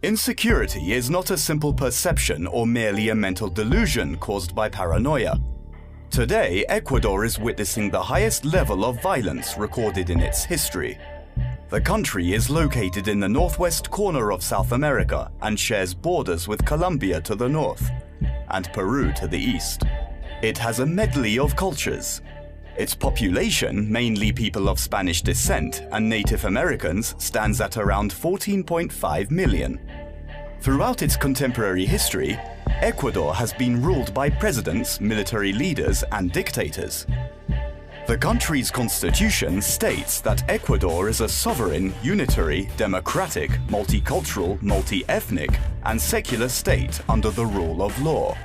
Insecurity is not a simple perception or merely a mental delusion caused by paranoia. Today, Ecuador is witnessing the highest level of violence recorded in its history. The country is located in the northwest corner of South America and shares borders with Colombia to the north and Peru to the east. It has a medley of cultures. Its population, mainly people of Spanish descent and Native Americans, stands at around 14.5 million. Throughout its contemporary history, Ecuador has been ruled by presidents, military leaders, and dictators. The country's constitution states that Ecuador is a sovereign, unitary, democratic, multicultural, multi-ethnic, and secular state under the rule of law.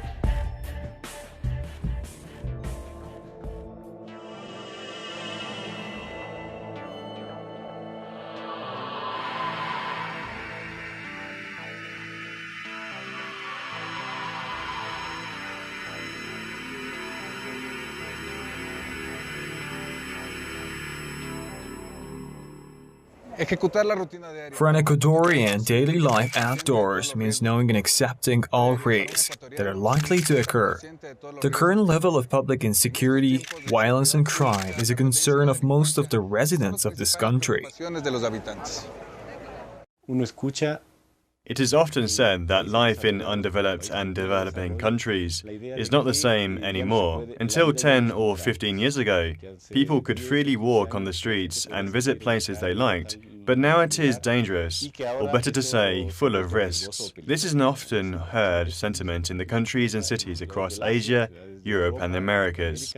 For an Ecuadorian, daily life outdoors means knowing and accepting all risks that are likely to occur. The current level of public insecurity, violence and crime is a concern of most of the residents of this country. It is often said that life in undeveloped and developing countries is not the same anymore. Until 10 or 15 years ago, people could freely walk on the streets and visit places they liked, but now it is dangerous, or better to say, full of risks. This is an often heard sentiment in the countries and cities across Asia, Europe and the Americas.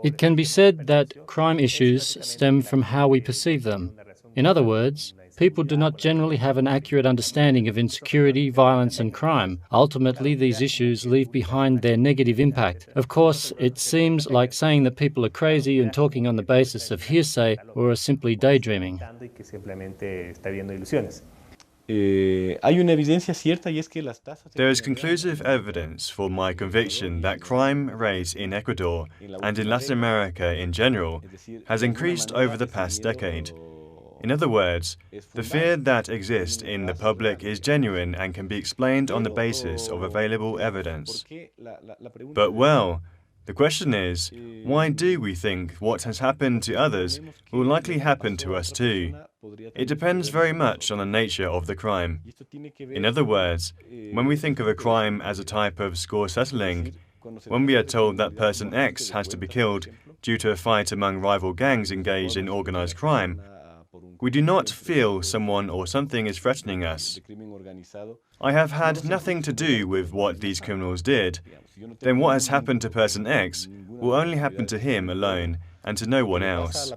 It can be said that crime issues stem from how we perceive them. In other words, people do not generally have an accurate understanding of insecurity, violence and crime. Ultimately, these issues leave behind their negative impact. Of course, it seems like saying that people are crazy and talking on the basis of hearsay or are simply daydreaming. There is conclusive evidence for my conviction that crime rate in Ecuador and in Latin America in general has increased over the past decade. In other words, the fear that exists in the public is genuine and can be explained on the basis of available evidence. But well, the question is, why do we think what has happened to others will likely happen to us too? It depends very much on the nature of the crime. In other words, when we think of a crime as a type of score settling, when we are told that person X has to be killed due to a fight among rival gangs engaged in organized crime, we do not feel someone or something is threatening us. I have had nothing to do with what these criminals did. Then what has happened to person X will only happen to him alone and to no one else.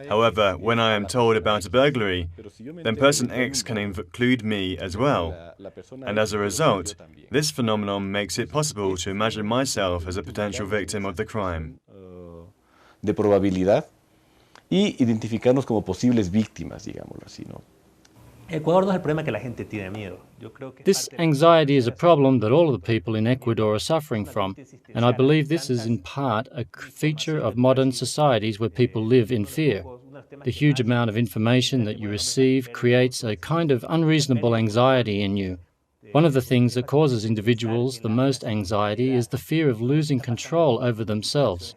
However, when I am told about a burglary, then person X can include me as well. And as a result, this phenomenon makes it possible to imagine myself as a potential victim of the crime. Y identificarnos como posibles víctimas, digámoslo así, ¿no? This anxiety is a problem that all of the people in Ecuador are suffering from, and I believe this is in part a feature of modern societies where people live in fear. The huge amount of information that you receive creates a kind of unreasonable anxiety in you. One of the things that causes individuals the most anxiety is the fear of losing control over themselves.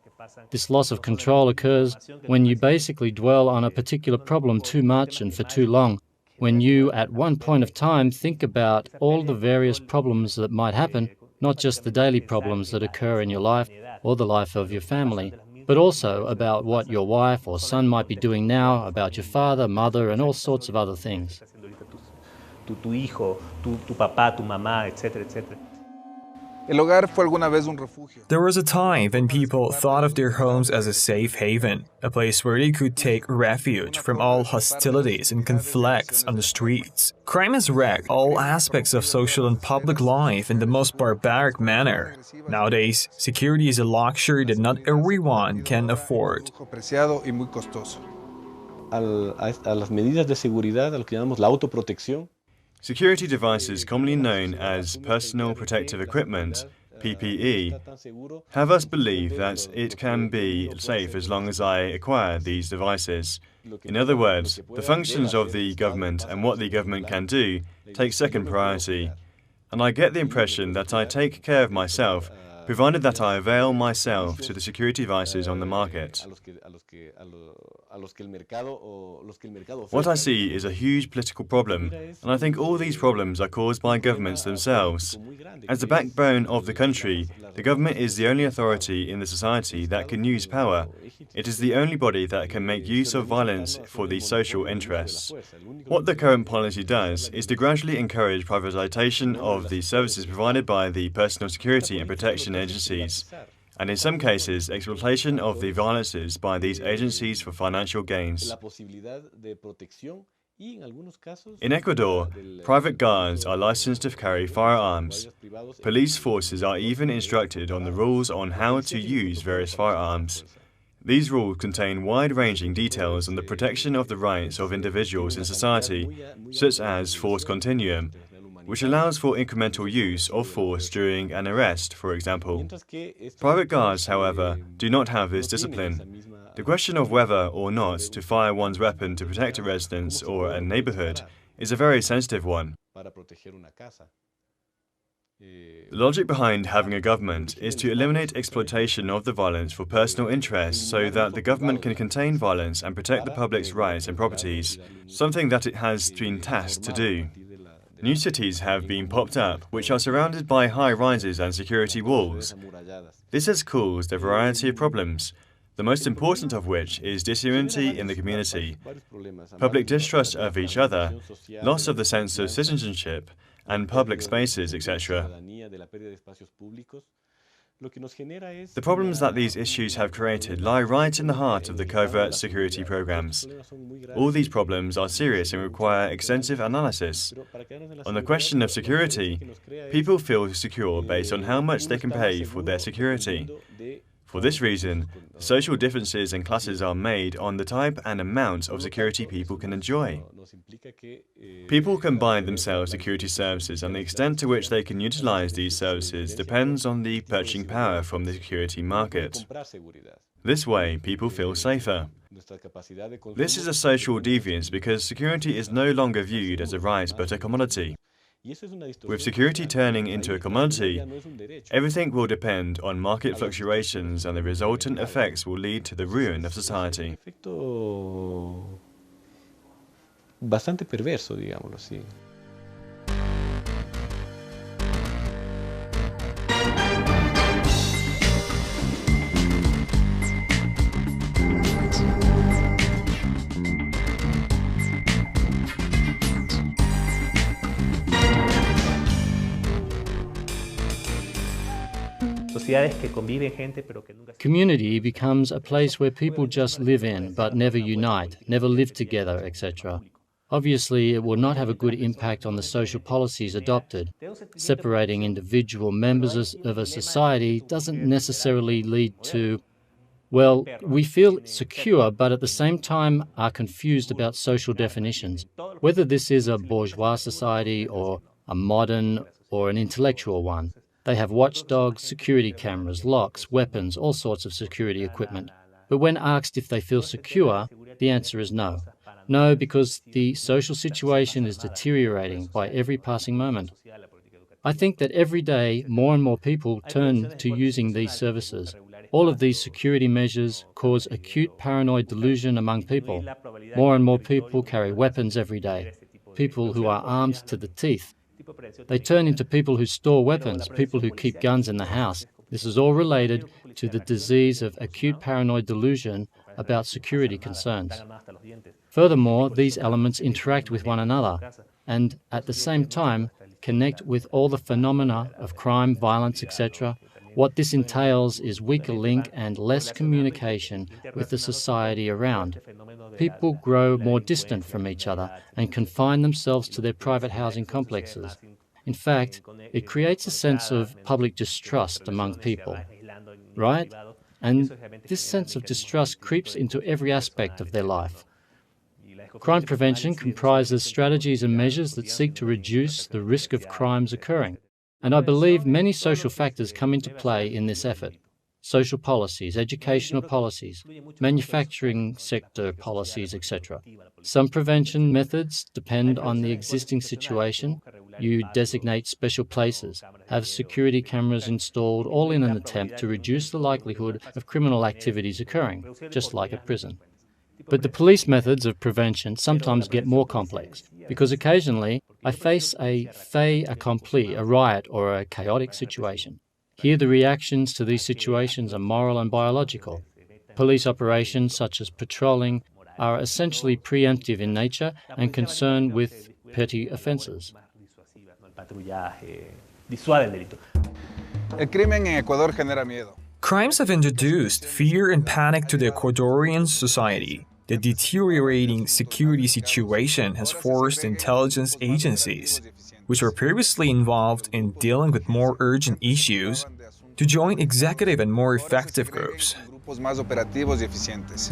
This loss of control occurs when you basically dwell on a particular problem too much and for too long, when you, at one point of time, think about all the various problems that might happen, not just the daily problems that occur in your life or the life of your family, but also about what your wife or son might be doing now, about your father, mother, and all sorts of other things. There was a time when people thought of their homes as a safe haven, a place where they could take refuge from all hostilities and conflicts on the streets. Crime has wrecked all aspects of social and public life in the most barbaric manner. Nowadays, security is a luxury that not everyone can afford. A las medidas de seguridad, a lo que llamamos la autoprotección. Security devices, commonly known as personal protective equipment, PPE, have us believe that it can be safe as long as I acquire these devices. In other words, the functions of the government and what the government can do take second priority. And I get the impression that I take care of myself, provided that I avail myself to the security devices on the market. What I see is a huge political problem, and I think all these problems are caused by governments themselves. As the backbone of the country, the government is the only authority in the society that can use power. It is the only body that can make use of violence for the social interests. What the current policy does is to gradually encourage privatization of the services provided by the personal security and protection agencies, and in some cases, exploitation of the violences by these agencies for financial gains. In Ecuador, private guards are licensed to carry firearms. Police forces are even instructed on the rules on how to use various firearms. These rules contain wide-ranging details on the protection of the rights of individuals in society, such as force continuum, which allows for incremental use of force during an arrest, for example. Private guards, however, do not have this discipline. The question of whether or not to fire one's weapon to protect a residence or a neighborhood is a very sensitive one. The logic behind having a government is to eliminate exploitation of the violence for personal interests so that the government can contain violence and protect the public's rights and properties, something that it has been tasked to do. New cities have been popped up, which are surrounded by high rises and security walls. This has caused a variety of problems, the most important of which is disunity in the community, public distrust of each other, loss of the sense of citizenship, and public spaces, etc. The problems that these issues have created lie right in the heart of the covert security programs. All these problems are serious and require extensive analysis. On the question of security, people feel secure based on how much they can pay for their security. For this reason, social differences and classes are made on the type and amount of security people can enjoy. People can buy themselves security services, and the extent to which they can utilize these services depends on the purchasing power from the security market. This way, people feel safer. This is a social deviance because security is no longer viewed as a right but a commodity. With security turning into a commodity, everything will depend on market fluctuations, and the resultant effects will lead to the ruin of society. Bastante perverso, digámoslo así. Community becomes a place where people just live in, but never unite, never live together, etc. Obviously, it will not have a good impact on the social policies adopted. Separating individual members of a society doesn't necessarily lead to, well, we feel secure, but at the same time are confused about social definitions, whether this is a bourgeois society or a modern or an intellectual one. They have watchdogs, security cameras, locks, weapons, all sorts of security equipment. But when asked if they feel secure, the answer is no. No, because the social situation is deteriorating by every passing moment. I think that every day more and more people turn to using these services. All of these security measures cause acute paranoid delusion among people. More and more people carry weapons every day, people who are armed to the teeth. They turn into people who store weapons, people who keep guns in the house. This is all related to the disease of acute paranoid delusion about security concerns. Furthermore, these elements interact with one another and, at the same time, connect with all the phenomena of crime, violence, etc. What this entails is weaker link and less communication with the society around. People grow more distant from each other and confine themselves to their private housing complexes. In fact, it creates a sense of public distrust among people, right? And this sense of distrust creeps into every aspect of their life. Crime prevention comprises strategies and measures that seek to reduce the risk of crimes occurring. And I believe many social factors come into play in this effort. social policies, educational policies, manufacturing sector policies, etc. Some prevention methods depend on the existing situation. You designate special places, have security cameras installed, all in an attempt to reduce the likelihood of criminal activities occurring, just like a prison. But the police methods of prevention sometimes get more complex, because occasionally I face a fait accompli, a riot or a chaotic situation. Here the reactions to these situations are moral and biological. Police operations such as patrolling are essentially preemptive in nature and concerned with petty offences. El crimen en Ecuador genera miedo. Crimes have introduced fear and panic to the Ecuadorian society. The deteriorating security situation has forced intelligence agencies, which were previously involved in dealing with more urgent issues, to join executive and more effective groups. Grupos más operativos y eficientes.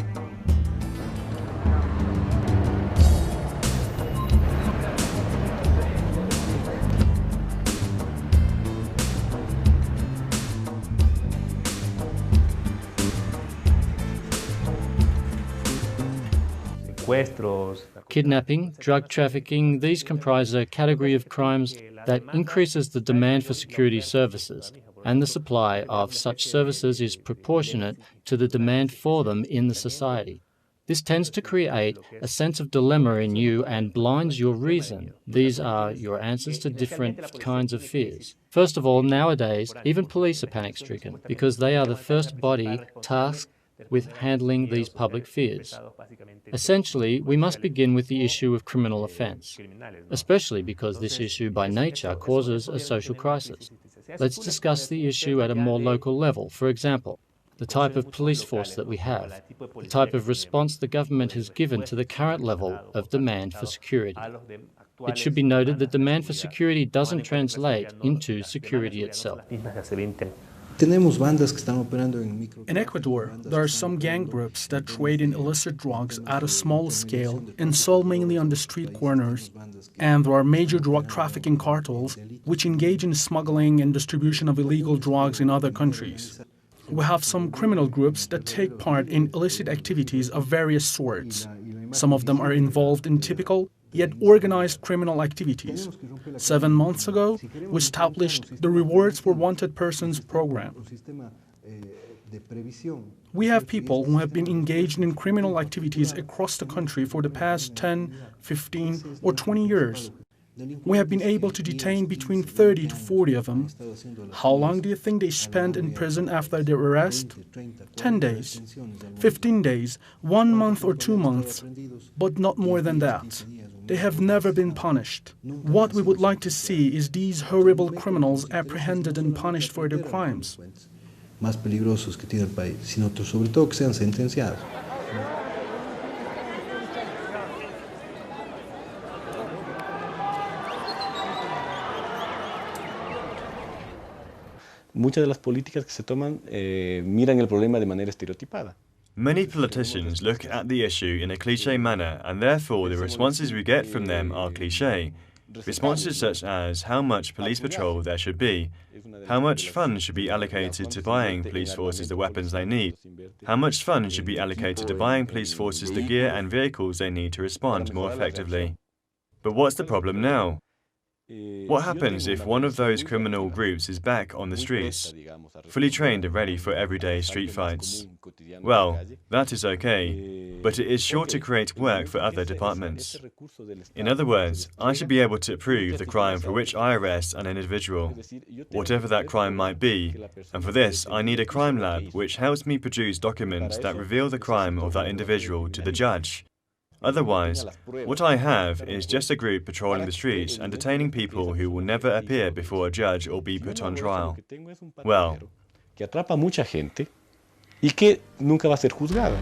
Kidnapping, drug trafficking, these comprise a category of crimes that increases the demand for security services, and the supply of such services is proportionate to the demand for them in the society. This tends to create a sense of dilemma in you and blinds your reason. These are your answers to different kinds of fears. First of all, nowadays, even police are panic-stricken because they are the first body tasked with handling these public fears. Essentially, we must begin with the issue of criminal offence, especially because this issue by nature causes a social crisis. Let's discuss the issue at a more local level. For example, the type of police force that we have, the type of response the government has given to the current level of demand for security. It should be noted that demand for security doesn't translate into security itself. In Ecuador, there are some gang groups that trade in illicit drugs at a small scale and sell mainly on the street corners. And there are major drug trafficking cartels which engage in smuggling and distribution of illegal drugs in other countries. We have some criminal groups that take part in illicit activities of various sorts. Some of them are involved in typical yet organized criminal activities. 7 months ago, we established the Rewards for Wanted Persons program. We have people who have been engaged in criminal activities across the country for the past 10, 15, or 20 years. We have been able to detain between 30 to 40 of them. How long do you think they spend in prison after their arrest? 10 days, 15 days, 1 month or 2 months, but not more than that. They have never been punished. What we would like to see is these horrible criminals apprehended and punished for their crimes. Más peligrosos que tiene el país, sino sobre todo que sean sentenciados. Muchas de las políticas que se toman miran el problema de manera estereotipada. Many politicians look at the issue in a cliché manner, and therefore the responses we get from them are cliché. Responses such as how much police patrol there should be, how much funds should be allocated to buying police forces the weapons they need, how much funds should be allocated to buying police forces the gear and vehicles they need to respond more effectively. But what's the problem now? What happens if one of those criminal groups is back on the streets, fully trained and ready for everyday street fights? Well, that is okay, but it is sure to create work for other departments. In other words, I should be able to prove the crime for which I arrest an individual, whatever that crime might be, and for this I need a crime lab which helps me produce documents that reveal the crime of that individual to the judge. Otherwise, what I have is just a group patrolling the streets and detaining people who will never appear before a judge or be put on trial. Well, que atrapa mucha gente y que nunca va a ser juzgada.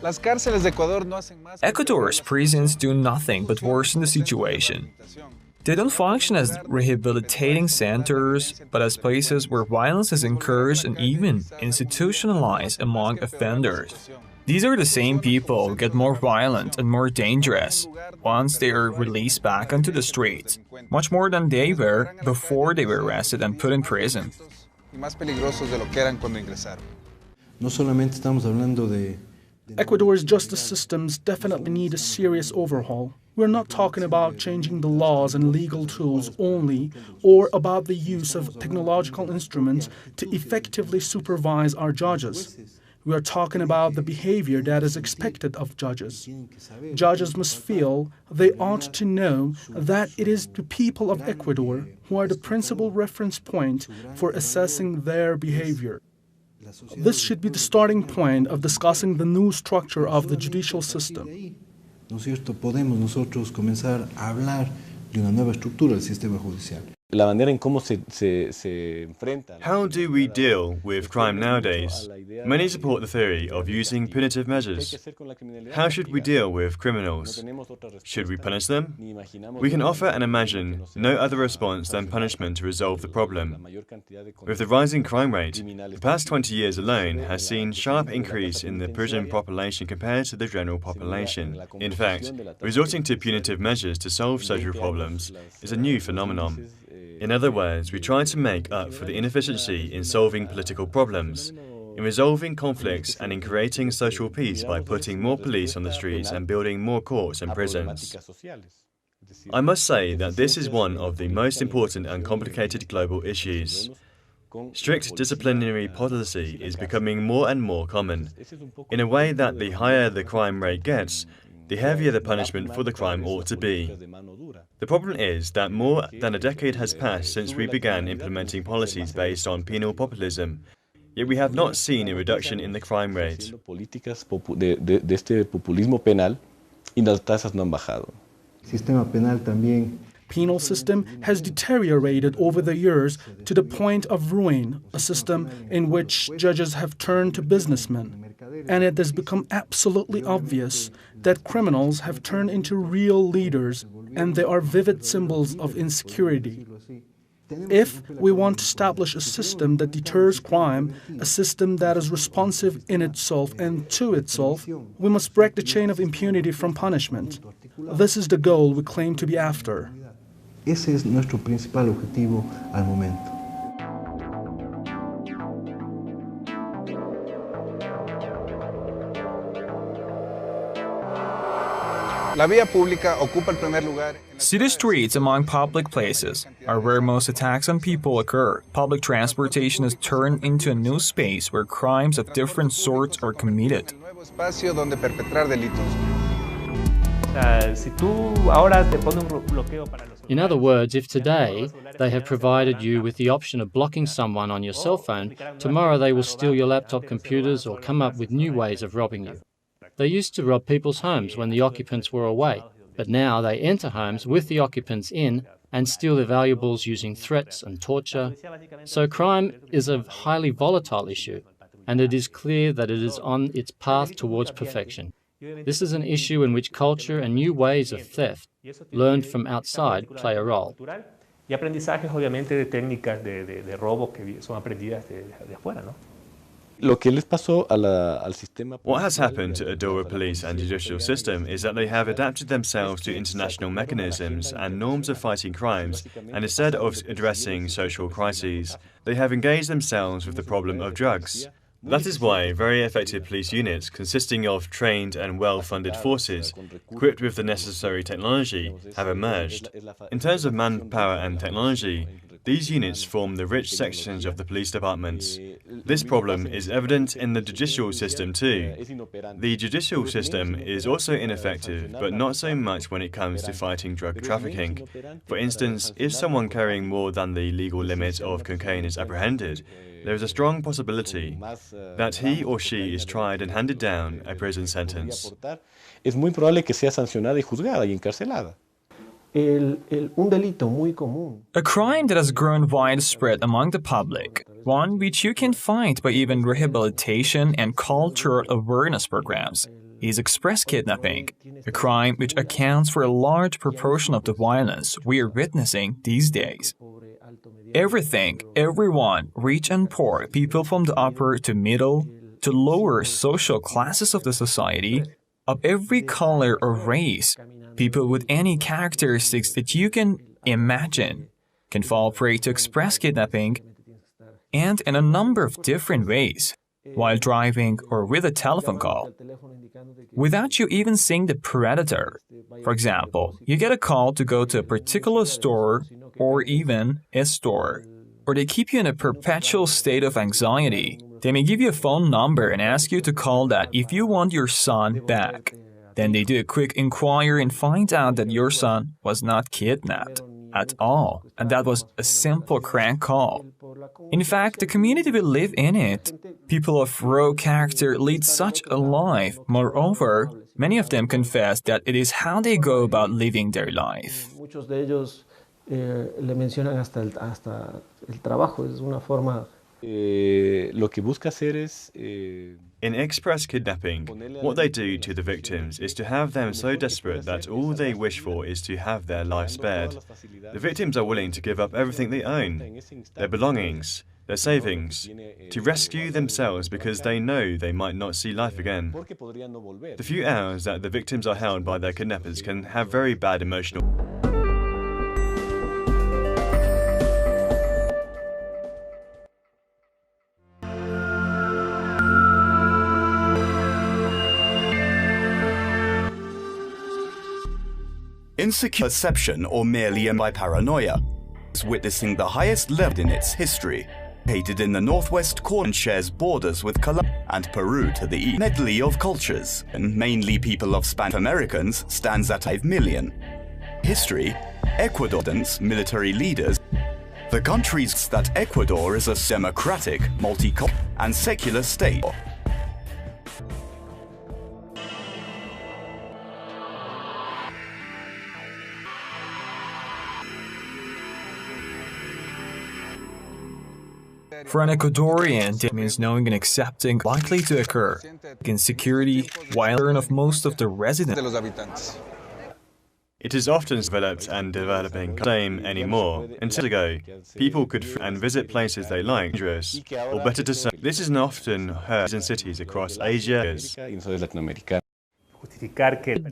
Las cárceles de Ecuador no hacen más. Ecuador's prisons do nothing but worsen the situation. They don't function as rehabilitating centers, but as places where violence is encouraged and even institutionalized among offenders. These are the same people who get more violent and more dangerous once they are released back onto the streets, much more than they were before they were arrested and put in prison. y más peligrosos de lo que eran cuando ingresaron. No solamente estamos hablando de Ecuador's justice systems definitely need a serious overhaul. We're not talking about changing the laws and legal tools only, or about the use of technological instruments to effectively supervise our judges. We are talking about the behavior that is expected of judges. Judges must feel they ought to know that it is the people of Ecuador who are the principal reference point for assessing their behavior. This should be the starting point of discussing the new structure of the judicial system. ¿no es cierto? Podemos nosotros comenzar a hablar de una nueva estructura del sistema judicial. La manera en cómo se enfrenta. How do we deal with crime nowadays? Many support the theory of using punitive measures. How should we deal with criminals? Should we punish them? We can offer and imagine no other response than punishment to resolve the problem. With the rising crime rate, the past 20 years alone has seen sharp increase in the prison population compared to the general population. In fact, resorting to punitive measures to solve social problems is a new phenomenon. In other words, we try to make up for the inefficiency in solving political problems, in resolving conflicts and in creating social peace by putting more police on the streets and building more courts and prisons. I must say that this is one of the most important and complicated global issues. Strict disciplinary policy is becoming more and more common, in a way that the higher the crime rate gets, the heavier the punishment for the crime ought to be. The problem is that more than a decade has passed since we began implementing policies based on penal populism, yet we have not seen a reduction in the crime rate. Políticas de este populismo penal y las tasas no han bajado. Sistema penal también. Penal system has deteriorated over the years to the point of ruin, a system in which judges have turned to businessmen. And it has become absolutely obvious that criminals have turned into real leaders, and they are vivid symbols of insecurity. If we want to establish a system that deters crime, a system that is responsive in itself and to itself, we must break the chain of impunity from punishment. This is the goal we claim to be after. Ese es nuestro principal objetivo al momento. La vía pública ocupa el primer lugar. City streets among public places are where most attacks on people occur. Public transportation is turned into a new space where crimes of different sorts are committed. El nuevo espacio donde perpetrar delitos. In other words, if today they have provided you with the option of blocking someone on your cell phone, tomorrow they will steal your laptop computers or come up with new ways of robbing you. They used to rob people's homes when the occupants were away, but now they enter homes with the occupants in and steal their valuables using threats and torture. So crime is a highly volatile issue, and it is clear that it is on its path towards perfection. This is an issue in which culture and new ways of theft, learned from outside, play a role. Y aprendizajes, obviamente, de técnicas de robo que son aprendidas de afuera, ¿no? What has happened to Ecuador police and judicial system is that they have adapted themselves to international mechanisms and norms of fighting crimes, and instead of addressing social crises, they have engaged themselves with the problem of drugs. That is why very effective police units, consisting of trained and well-funded forces, equipped with the necessary technology, have emerged. In terms of manpower and technology, these units form the rich sections of the police departments. This problem is evident in the judicial system too. The judicial system is also ineffective, but not so much when it comes to fighting drug trafficking. For instance, if someone carrying more than the legal limit of cocaine is apprehended, there is a strong possibility that he or she is tried and handed down a prison sentence. Es muy probable que sea sancionada y juzgada y encarcelada. Un delito muy común. A crime that has grown widespread among the public, one which you can fight by even rehabilitation and cultural awareness programs, is express kidnapping, a crime which accounts for a large proportion of the violence we are witnessing these days. Everything, everyone, rich and poor, people from the upper to middle to lower social classes of the society, of every color or race, people with any characteristics that you can imagine, can fall prey to express kidnapping and in a number of different ways, while driving or with a telephone call, without you even seeing the predator. For example, you get a call to go to a particular store or even a store, or they keep you in a perpetual state of anxiety. They may give you a phone number and ask you to call that if you want your son back. Then they do a quick inquiry and find out that your son was not kidnapped at all, and that was a simple crank call. In fact, the community we live in it, people of raw character lead such a life. Moreover, many of them confess that it is how they go about living their life. Muchos de ellos le mencionan hasta el trabajo, es una forma. Lo que busca hacer es In express kidnapping, what they do to the victims is to have them so desperate that all they wish for is to have their life spared. The victims are willing to give up everything they own, their belongings, their savings, to rescue themselves because they know they might not see life again. The few hours that the victims are held by their kidnappers can have very bad emotional. Insecure perception or merely by paranoia is witnessing the highest level in its history. Located in the northwest corner and shares borders with Colombia and Peru to the east. Medley of cultures, and mainly people of Spanish Americans, stands at 5 million. History, Ecuador's military leaders. The countries that Ecuador is a democratic, multicultural, and secular state. For an Ecuadorian, it means knowing and accepting likely to occur insecurity while learn of most of the residents. It is often developed and developing the same anymore. Until ago, people could and visit places they like, dangerous, or better to say, this is often heard in cities across Asia.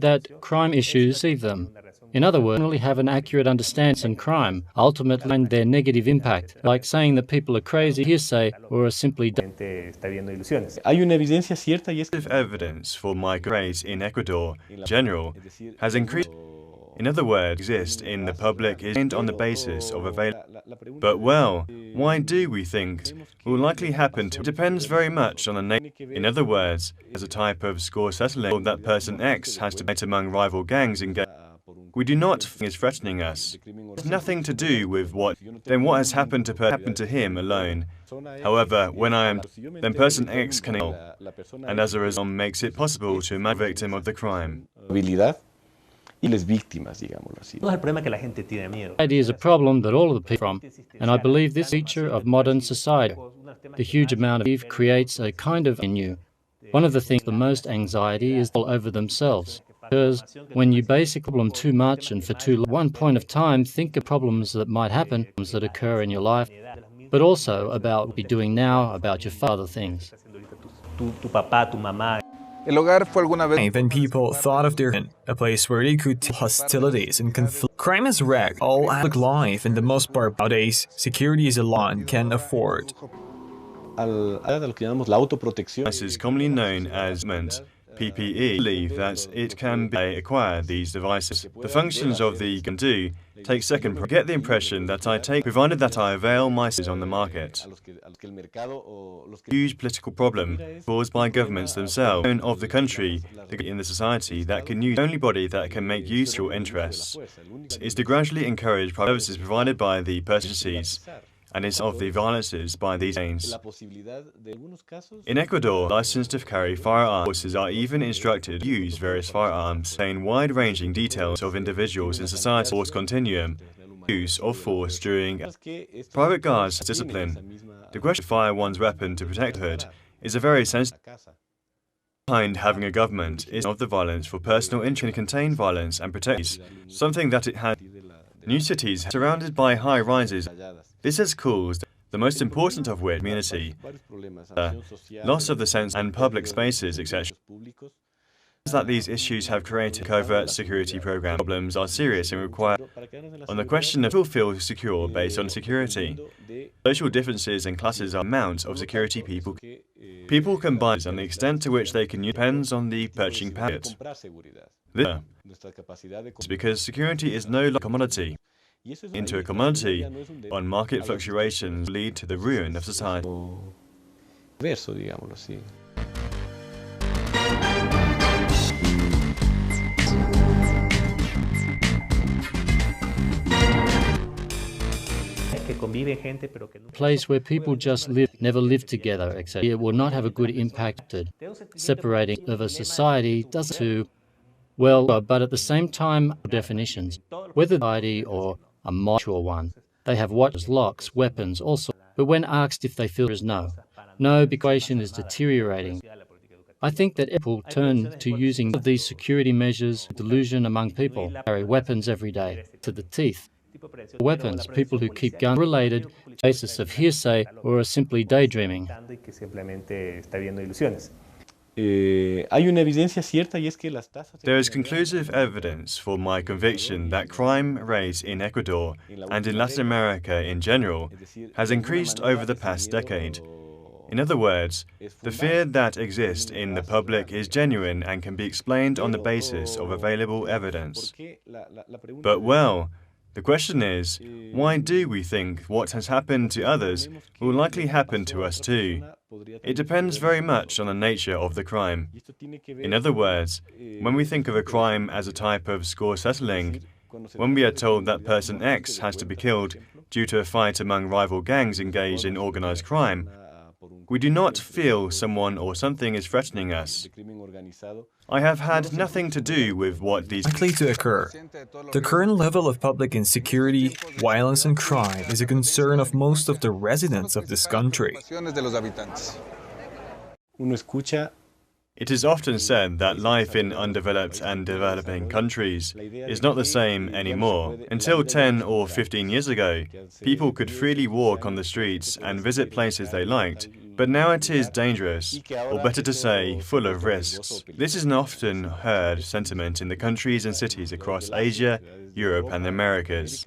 That crime issues deceive them. In other words, really have an accurate understanding of crime, ultimately and their negative impact, like saying that people are crazy, hearsay, or are simply Hay una evidencia cierta y es evidence for migrants in Ecuador in general has increased. In other words, exist in the public is on the basis of available. But well, why do we think will likely happen to? It depends very much on the nature. In other words, as a type of score settling, that person X has to fight among rival gangs and we do not think is threatening us. It has nothing to do with what has happened to him alone. However, when I am, then person X can kill, and as a result makes it possible to imagine the victim of the crime. Anxiety is a problem that all of the people from, and I believe this feature of modern society. The huge amount of grief creates a kind of in you. One of the things the most anxiety is all over themselves. Because when you basically problem too much and for too long, one point of time, think of problems that might happen, problems that occur in your life, but also about what you're doing now, about your father things. Even people thought of their a place where they could take hostilities and conflict. Crime has wrecked all public life in the most part. Nowadays, security is a law and can afford. This is commonly known as PPE, believe that it can be acquire these devices. The functions of the can do take second. Get the impression that I take, provided that I avail myself on the market. Huge political problem caused by governments themselves of the country in the society that can use the only body that can make use of your interests is to gradually encourage private services provided by the agencies and is of the violences by these gangs. In Ecuador, licensed to carry firearms forces are even instructed to use various firearms, saying wide-ranging details of individuals in society's force continuum, use of force during private guards discipline. The question to fire one's weapon to protect the hood is a very sensitive. Behind having a government is of the violence for personal interest and contain violence and protect something that it has. New cities surrounded by high rises. This has caused the most important of which community, loss of the sense and public spaces, etc. that these issues have created covert security program problems are serious and require on the question of people feel secure based on security. Social differences and classes are amounts of security people can buy and the extent to which they can use depends on the purchasing power. This is because security is no longer a commodity. Into a commodity on market fluctuations lead to the ruin of society. A place where people just never live together, etc. It will not have a good impact. Separating of a society does to, well, but at the same time, definitions, whether society or a mature one, they have watches, locks, weapons, also. But when asked if they feel there is no, because the situation is deteriorating. I think that people turn to using these security measures, delusion among people, carry weapons every day, to the teeth. Weapons, people who keep gun related, basis of hearsay, or are simply daydreaming. There is conclusive evidence for my conviction that crime rate in Ecuador and in Latin America in general has increased over the past decade. In other words, the fear that exists in the public is genuine and can be explained on the basis of available evidence. But well, the question is, why do we think what has happened to others will likely happen to us too? It depends very much on the nature of the crime. In other words, when we think of a crime as a type of score settling, when we are told that person X has to be killed due to a fight among rival gangs engaged in organized crime, we do not feel someone or something is threatening us. I have had nothing to do with what these likely to occur. The current level of public insecurity, violence and crime is a concern of most of the residents of this country. It is often said that life in undeveloped and developing countries is not the same anymore. Until 10 or 15 years ago, people could freely walk on the streets and visit places they liked, but now it is dangerous, or better to say, full of risks. This is an often heard sentiment in the countries and cities across Asia, Europe and the Americas.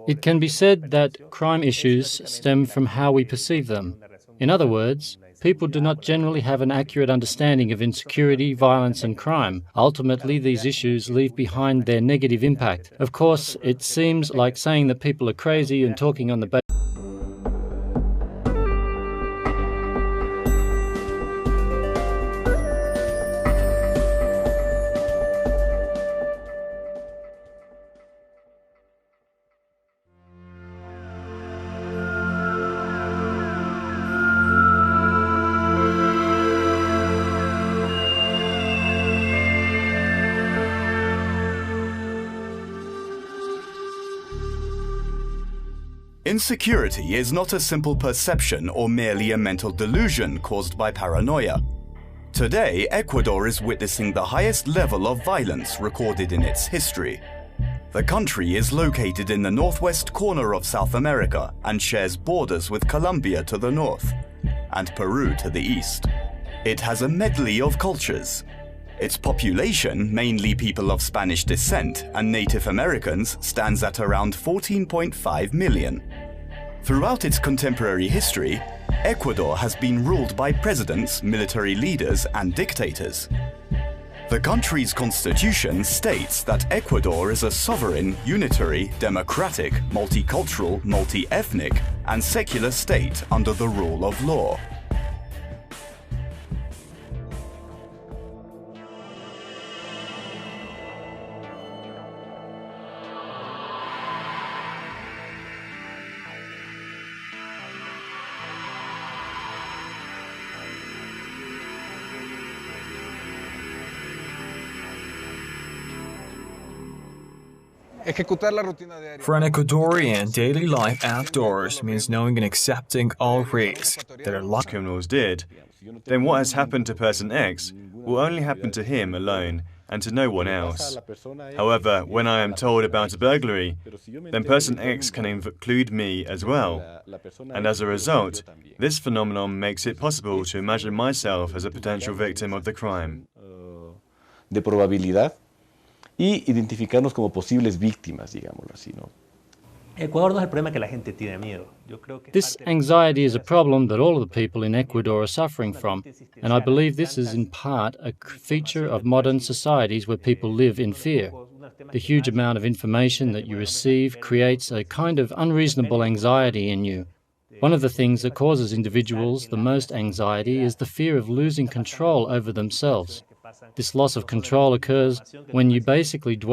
It can be said that crime issues stem from how we perceive them. In other words, people do not generally have an accurate understanding of insecurity, violence and crime. Ultimately, these issues leave behind their negative impact. Of course, it seems like saying that people are crazy and talking on the basis Insecurity is not a simple perception or merely a mental delusion caused by paranoia. Today, Ecuador is witnessing the highest level of violence recorded in its history. The country is located in the northwest corner of South America and shares borders with Colombia to the north and Peru to the east. It has a medley of cultures. Its population, mainly people of Spanish descent and Native Americans, stands at around 14.5 million. Throughout its contemporary history, Ecuador has been ruled by presidents, military leaders, and dictators. The country's constitution states that Ecuador is a sovereign, unitary, democratic, multicultural, multi-ethnic, and secular state under the rule of law. For an Ecuadorian, daily life outdoors means knowing and accepting all risks that are criminals did. Then what has happened to person X will only happen to him alone and to no one else. However, when I am told about a burglary, then person X can include me as well. And as a result, this phenomenon makes it possible to imagine myself as a potential victim of the crime. De probabilidad y identificarnos como posibles víctimas, digámoslo así, ¿no? Ecuador no es el problema que la gente tiene miedo. This anxiety is a problem that all of the people in Ecuador are suffering from, and I believe this is in part a feature of modern societies where people live in fear. The huge amount of information that you receive creates a kind of unreasonable anxiety in you. One of the things that causes individuals the most anxiety is the fear of losing control over themselves. This loss of control occurs when you basically dwell